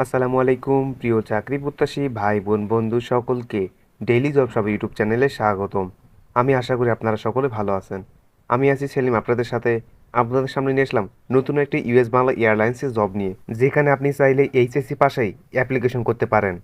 আসসালামু আলাইকুম প্রিয় চাকরি প্রত্যাশী ভাই বোন বন্ধু সকলকে ডেইলি জব সব ইউটিউব চ্যানেলে স্বাগতম। আমি আশা করি আপনারা সকলে ভালো আছেন। আমি আছি সেলিম, আপনাদের সাথে আপনাদের সামনে নিয়ে আসলাম নতুন একটি ইউএস বাংলা এয়ারলাইন্সের জব নিয়ে, যেখানে আপনি চাইলে এইচএসসি পাশেই অ্যাপ্লিকেশন করতে পারেন।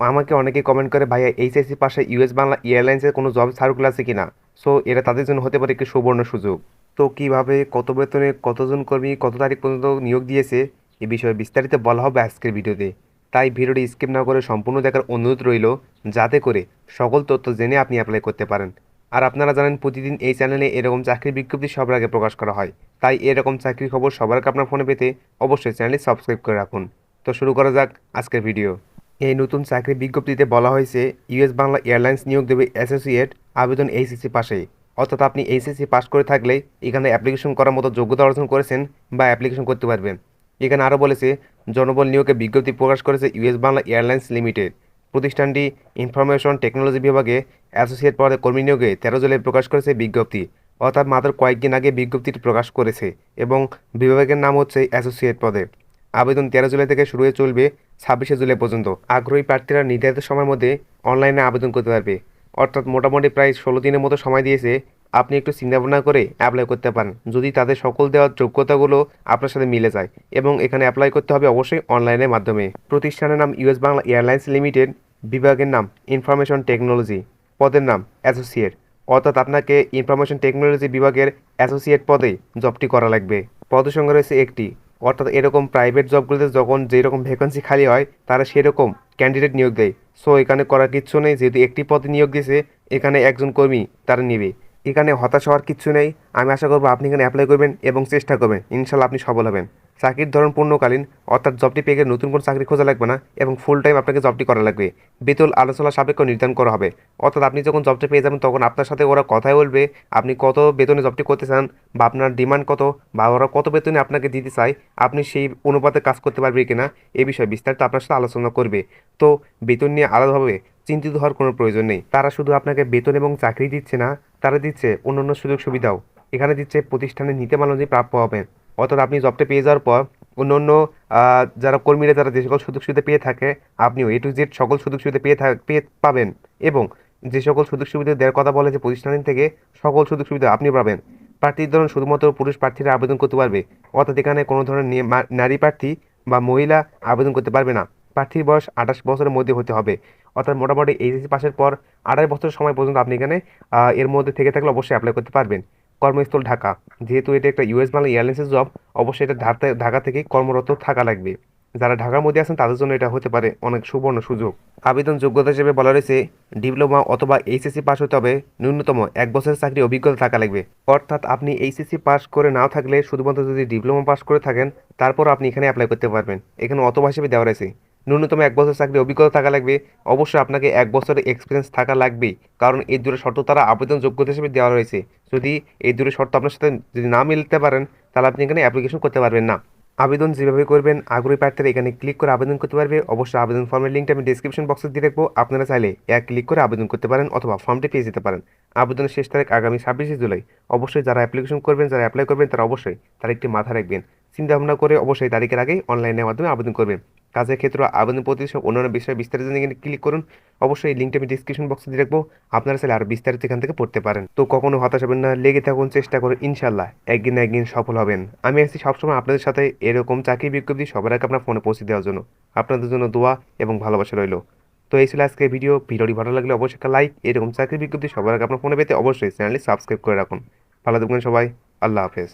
আমাকে অনেকে কমেন্ট করে, ভাইয়া এইচএসসি পাশে ইউএস বাংলা এয়ারলাইন্সের কোনো জব সার্কুলার আছে কিনা। সো এটা তাদের জন্য হতে পারে একটি সুবর্ণ সুযোগ। তো কিভাবে, কত বেতনে, কতজন কর্মী, কত তারিখ পর্যন্ত নিয়োগ দিয়েছে, এ বিষয়ে বিস্তারিত বলা হবে আজকের ভিডিওতে। তাই ভিডিওটি স্কিপ না করে সম্পূর্ণ দেখার অনুরোধ রইল, যাতে করে সকল তথ্য জেনে আপনি অ্যাপ্লাই করতে পারেন। আর আপনারা জানেন প্রতিদিন এই চ্যানেলে এরকম চাকরির বিজ্ঞপ্তি সবার আগে প্রকাশ করা হয়। তাই এরকম চাকরির খবর সবার আগে আপনার ফোনে পেতে অবশ্যই চ্যানেলটি সাবস্ক্রাইব করে রাখুন। তো শুরু করা যাক আজকের ভিডিও। এই নতুন চাকরির বিজ্ঞপ্তিতে বলা হয়েছে ইউএস বাংলা এয়ারলাইন্স নিয়োগ দেবে অ্যাসোসিয়েট, আবেদন এইচএসসি পাশেই। অর্থাৎ আপনি এইচএসসি পাস করে থাকলে এখানে অ্যাপ্লিকেশন করার মতো যোগ্যতা অর্জন করেছেন বা অ্যাপ্লিকেশন করতে পারবেন। এখানে আরও বলেছে, জনবল নিয়োগে বিজ্ঞপ্তি প্রকাশ করেছে ইউএস বাংলা এয়ারলাইন্স লিমিটেড। প্রতিষ্ঠানটি ইনফরমেশন টেকনোলজি বিভাগে অ্যাসোসিয়েট পদে কর্মী নিয়োগে 13 জুলাই প্রকাশ করেছে বিজ্ঞপ্তি। অর্থাৎ মাত্র কয়েকদিন আগে বিজ্ঞপ্তিটি প্রকাশ করেছে এবং বিভাগের নাম হচ্ছে অ্যাসোসিয়েট পদে। আবেদন 13 জুলাই থেকে শুরু হয়ে চলবে 26শে জুলাই পর্যন্ত। আগ্রহী প্রার্থীরা নির্ধারিত সময়ের মধ্যে অনলাইনে আবেদন করতে পারবে। অর্থাৎ মোটামুটি প্রায় 16 দিনের মতো সময় দিয়েছে। আপনি একটু চিন্তা ভাবনা করে অ্যাপ্লাই করতে পারেন, যদি তাদের সকল দেওয়ার যোগ্যতাগুলো আপনার সাথে মিলে যায়। এবং এখানে অ্যাপ্লাই করতে হবে অবশ্যই অনলাইনের মাধ্যমে। প্রতিষ্ঠানের নাম ইউএস বাংলা এয়ারলাইন্স লিমিটেড, বিভাগের নাম ইনফরমেশন টেকনোলজি, পদের নাম অ্যাসোসিয়েট। অর্থাৎ আপনাকে ইনফরমেশন টেকনোলজি বিভাগের অ্যাসোসিয়েট পদে জবটি করা লাগবে। পদের সংখ্যা রয়েছে একটি। অর্থাৎ এরকম প্রাইভেট জবগুলোতে যখন যেরকম ভ্যাকেন্সি খালি হয় তারা সেরকম ক্যান্ডিডেট নিয়োগ দেয়। সো এখানে করার কিচ্ছু নেই, যেহেতু একটি পদে নিয়োগ দিয়েছে, এখানে একজন কর্মী তারা নেবে। এখানে হতাশ হওয়ার কিচ্ছু নেই। আমি আশা করবো আপনি এখানে অ্যাপ্লাই করবেন এবং চেষ্টা করবেন, ইনশাল্লাহ আপনি সফল হবেন। চাকরির ধরন পূর্ণকালীন, অর্থাৎ জবটি পেয়ে গেলে নতুন কোনো চাকরি খোঁজা লাগবে না এবং ফুল টাইম আপনাকে জবটি করা লাগবে। বেতন আলোচনা সাপেক্ষ নির্ধারণ করা হবে। অর্থাৎ আপনি যখন জবটা পেয়ে যাবেন তখন আপনার সাথে ওরা কথাই বলবে আপনি কত বেতনে জবটি করতে চান বা আপনার ডিমান্ড কত বা ওরা কত বেতনে আপনাকে দিতে চায়, আপনি সেই অনুপাতে কাজ করতে পারবে কিনা এই বিষয়ে বিস্তারিত আপনার সাথে আলোচনা করবে। তো বেতন নিয়ে আলাদাভাবে চিন্তিত হওয়ার কোনো প্রয়োজন নেই। তারা শুধু আপনাকে বেতন এবং চাকরি দিচ্ছে না, তারা দিচ্ছে অন্যান্য সুযোগ সুবিধাও। এখানে দিচ্ছে প্রতিষ্ঠানের নীতিমালা অনুযায়ী প্রাপ্য হবেন। অর্থাৎ আপনি জবটা পেয়ে যাওয়ার পর অন্যান্য যারা কর্মীরা যারা যে সকল সুযোগ সুবিধা পেয়ে থাকে, আপনিও এ টু জেড সকল সুযোগ সুবিধা পেয়ে পাবেন। এবং যে সকল সুযোগ সুবিধা দেওয়ার কথা বলে যে প্রতিষ্ঠান থেকে, সকল সুযোগ সুবিধা আপনি পাবেন। প্রার্থীর ধরুন শুধুমাত্র পুরুষ প্রার্থীরা আবেদন করতে পারবে। অর্থাৎ এখানে কোনো ধরনের নারী প্রার্থী বা মহিলা আবেদন করতে পারবে না। প্রার্থীর বয়স 28 বছরের মধ্যে হতে হবে। অর্থাৎ মোটামুটি এইচএসসি পাসের পর 28 বছর সময় পর্যন্ত আপনি এখানে এর মধ্যে থেকে থাকলে অবশ্যই অ্যাপ্লাই করতে পারবেন। কর্মস্থল ঢাকা, যেহেতু এটা একটা ইউএস বাংলা এয়ারলাইন্সের জব, অবশ্যই এটা ঢাকা থেকেই কর্মরত থাকা লাগবে। যারা ঢাকার মধ্যে আছেন তাদের জন্য এটা হতে পারে অনেক সুবর্ণ সুযোগ। আবেদন যোগ্যতা হিসেবে বলা রয়েছে ডিপ্লোমা অথবা এইচএসসি পাস হতে হবে, ন্যূনতম 1 বছরের চাকরি অভিজ্ঞতা থাকা লাগবে। অর্থাৎ আপনি এইচএসসি পাস করে নাও থাকলে, শুধুমাত্র যদি ডিপ্লোমা পাস করে থাকেন, তারপর আপনি এখানে অ্যাপ্লাই করতে পারবেন। এখানে অথবা হিসেবে দেওয়া রয়েছে ন্যূনতম 1 বছর চাকরি অভিজ্ঞতা থাকা লাগবে। অবশ্যই আপনাকে 1 বছরের এক্সপিরিয়েন্স থাকা লাগবেই, কারণ এই দুটো শর্ত তারা আবেদন যোগ্যতা হিসেবে দেওয়া রয়েছে। যদি এই দুটো শর্ত আপনার সাথে যদি না মিলতে পারেন, তাহলে আপনি এখানে অ্যাপ্লিকেশন করতে পারবেন না। আবেদন যেভাবে করবেন, আগ্রহী প্রার্থীরা এখানে ক্লিক করে আবেদন করতে পারবে। অবশ্যই আবেদন ফর্মের লিঙ্কটা আমি ডিসক্রিপশন বক্সে দিয়ে রাখবো, আপনারা চাইলে ক্লিক করে আবেদন করতে পারেন অথবা ফর্মটি পেয়ে যেতে পারেন। আবেদনের শেষ তারিখ আগামী 26শে জুলাই। অবশ্যই যারা অ্যাপ্লিকেশন করবেন, যারা অ্যাপ্লাই করবেন, তারা অবশ্যই তারিখটি মাথায় রাখবেন। চিন্তা ভাবনা করে অবশ্যই তারিখের আগেই অনলাইনের মাধ্যমে আবেদন করবেন। কাজের ক্ষেত্রে আবেদন পদ্ধতি সব অন্যান্য বিষয়ে বিস্তারিত জেনে এখানে ক্লিক করুন। অবশ্যই এই লিঙ্কটা আমি ডিসক্রিপশন বক্সে দিয়ে রাখবো, আপনারা চাইলে আরও বিস্তারিত এখান থেকে পড়তে পারেন। তো কখনো হতাশ হবেন না, লেগে থাকুন, চেষ্টা করুন, ইনশাল্লাহ একদিন না একদিন সফল হবেন। আমি আছি সবসময় আপনাদের সাথে এরকম চাকরি বিজ্ঞপ্তি সবার আগে আপনার ফোনে পৌঁছে দেওয়ার জন্য। আপনাদের জন্য দোয়া এবং ভালোবাসা রইল। তো এই ছিল আজকে ভিডিওটি ভালো লাগলে অবশ্যই একটা লাইক, এরকম চাকরি বিজ্ঞপ্তি সবার আগে আপনার ফোনে পেতে অবশ্যই চ্যানেলটি সাবস্ক্রাইব করে রাখুন। ভালো থাকবেন সবাই, আল্লাহ হাফেজ।